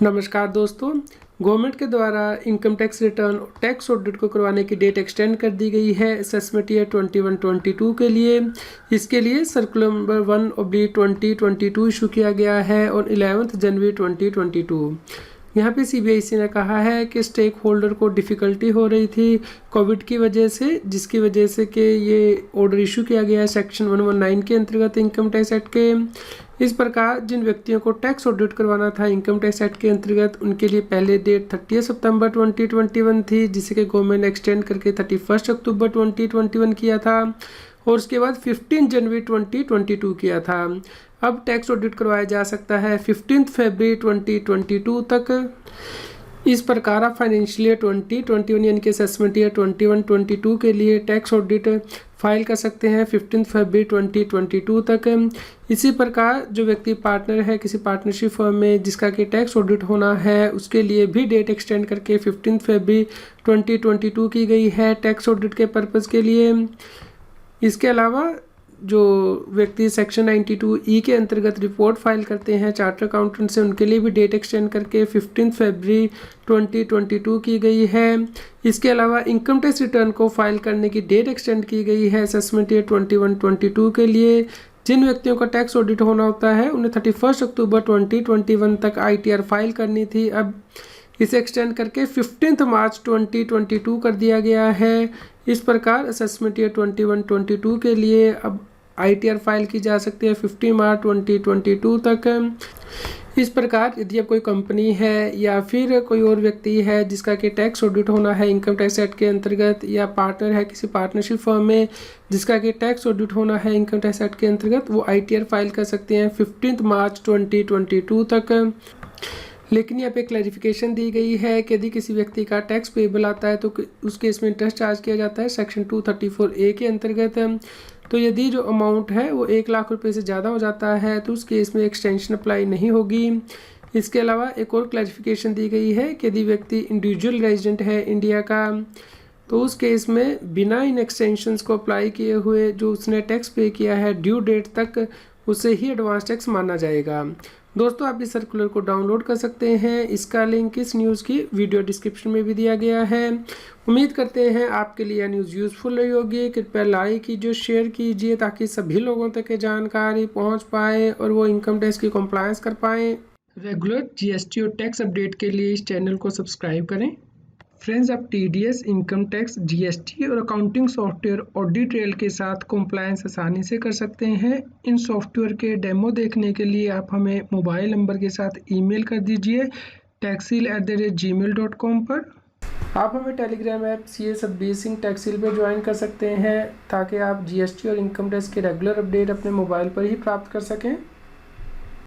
नमस्कार दोस्तों। गवर्नमेंट के द्वारा इनकम टैक्स रिटर्न और टैक्स ऑडिट को करवाने की डेट एक्सटेंड कर दी गई है असेसमेंट ईयर 21-22 के लिए। इसके लिए सर्कुलर नंबर 1/2022 इशू किया गया है और 11 जनवरी 2022। यहाँ पे सीबीआईसी ने कहा है कि स्टेक होल्डर को डिफ़िकल्टी हो रही थी कोविड की वजह से, जिसकी वजह से कि ये ऑर्डर इशू किया गया है सेक्शन 119 के अंतर्गत इनकम टैक्स एक्ट के। इस प्रकार जिन व्यक्तियों को टैक्स ऑडिट करवाना था इनकम टैक्स एक्ट के अंतर्गत, उनके लिए पहले डेट 30 सितंबर 2021 थी, जिसे कि गवर्नमेंट ने एक्सटेंड करके 31 अक्टूबर 2021 किया था और उसके बाद 15 जनवरी 2022 किया था। अब टैक्स ऑडिट करवाया जा सकता है 15 फरवरी 2022 तक। इस प्रकार आप फाइनेंशियल ईयर 2021 यानी कि असेसमेंट ईयर 21-22 के लिए टैक्स ऑडिट फाइल कर सकते हैं 15 फरवरी 2022 तक। इसी प्रकार जो व्यक्ति पार्टनर है किसी पार्टनरशिप फर्म में जिसका कि टैक्स ऑडिट होना है, उसके लिए भी डेट एक्सटेंड करके 15 फरवरी 2022 की गई है टैक्स ऑडिट के पर्पज़ के लिए। इसके अलावा जो व्यक्ति सेक्शन 92E के अंतर्गत रिपोर्ट फाइल करते हैं चार्टर अकाउंटेंट से, उनके लिए भी डेट एक्सटेंड करके 15 फरवरी 2022 की गई है। इसके अलावा इनकम टैक्स रिटर्न को फाइल करने की डेट एक्सटेंड की गई है असेसमेंट ईयर 21-22 के लिए। जिन व्यक्तियों का टैक्स ऑडिट होना होता है उन्हें 31 अक्टूबर 2021 तक ITR फाइल करनी थी, अब इसे एक्सटेंड करके 15 मार्च 2022 कर दिया गया है। इस प्रकार असेसमेंट ईयर 21-22 के लिए अब ITR फाइल की जा सकती है 15 मार्च 2022 तक। इस प्रकार यदि अब कोई कंपनी है या फिर कोई और व्यक्ति है जिसका कि टैक्स ऑडिट होना है इनकम टैक्स एक्ट के अंतर्गत, या पार्टनर है किसी पार्टनरशिप फर्म में जिसका कि टैक्स ऑडिट होना है इनकम टैक्स एक्ट के अंतर्गत, वो ITR फाइल कर सकते हैं 15 मार्च 2022 तक। लेकिन यहाँ पे क्लैरिफिकेशन दी गई है कि यदि किसी व्यक्ति का टैक्स पेबल आता है तो उस केस में इंटरेस्ट चार्ज किया जाता है सेक्शन 234A के अंतर्गत। तो यदि जो अमाउंट है वो 1 लाख रुपए से ज़्यादा हो जाता है तो उस केस में एक्सटेंशन अप्लाई नहीं होगी। इसके अलावा एक और क्लैरिफिकेशन दी गई है कि यदि व्यक्ति इंडिविजुअल रेजिडेंट है इंडिया का, तो उस केस में बिना इन एक्सटेंशंस को अप्लाई किए हुए जो उसने टैक्स पे किया है ड्यू डेट तक, उसे ही एडवांस टैक्स माना जाएगा। दोस्तों, आप इस सर्कुलर को डाउनलोड कर सकते हैं। इसका लिंक इस न्यूज़ की वीडियो डिस्क्रिप्शन में भी दिया गया है। उम्मीद करते हैं आपके लिए यह न्यूज़ यूज़फुल रही होगी। कृपया लाइक कीजिए, शेयर कीजिए ताकि सभी लोगों तक ये जानकारी पहुंच पाए और वो इनकम टैक्स की कंप्लायंस कर पाएँ। रेगुलर GST और टैक्स अपडेट के लिए इस चैनल को सब्सक्राइब करें। फ्रेंड्स, आप TDS, इनकम टैक्स, GST और अकाउंटिंग सॉफ्टवेयर ऑडिट ट्रेल के साथ कंप्लायंस आसानी से कर सकते हैं। इन सॉफ्टवेयर के डेमो देखने के लिए आप हमें मोबाइल नंबर के साथ ईमेल कर दीजिए taxil@gmail.com पर। आप हमें Telegram app CA Satbir Singh Taxil पर ज्वाइन कर सकते हैं ताकि आप GST और इनकम टैक्स के रेगुलर अपडेट अपने मोबाइल पर ही प्राप्त कर सकें।